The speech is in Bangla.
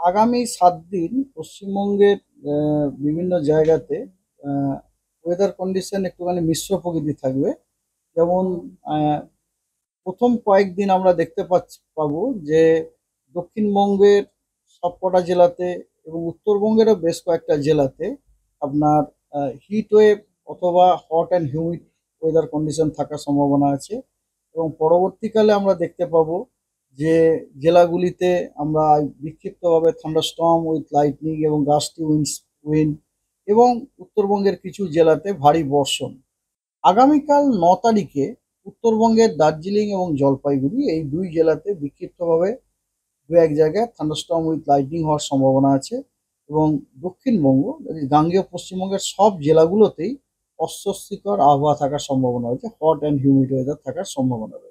আগামী ৭ দিন পশ্চিমবঙ্গের বিভিন্ন জায়গাতে ওয়েদার কন্ডিশন একটুখানি মিশ্র প্রকৃতি থাকবে। যেমন আহ, প্রথম কয়েকদিন আমরা দেখতে পাবো যে দক্ষিণবঙ্গের সবকটা জেলাতে এবং উত্তরবঙ্গেরও বেশ কয়েকটা জেলাতে আপনার হিট ওয়েভ অথবা hot and humid weather condition থাকার সম্ভাবনা আছে। এবং পরবর্তীকালে আমরা দেখতে পাবো যে জেলাগুলিতে আমরা বিক্ষিপ্তভাবে থান্ডারস্টর্ম উইথ লাইটনিং এবং গাস্টি উইন্ড এবং উত্তরবঙ্গের কিছু জেলাতে ভারী বর্ষণ। আগামীকাল ৯ তারিখে উত্তরবঙ্গের দার্জিলিং এবং জলপাইগুড়ি এই দুই জেলাতে বিক্ষিপ্তভাবে দু এক জায়গায় থান্ডারস্টর্ম উইথ লাইটনিং হওয়ার সম্ভাবনা আছে। এবং দক্ষিণবঙ্গ গাঙ্গেয় পশ্চিমবঙ্গের সব জেলাগুলোতেই অস্বস্তিকর আবহাওয়া থাকার সম্ভাবনা রয়েছে, হট অ্যান্ড হিউমিড ওয়েদার থাকার সম্ভাবনা রয়েছে।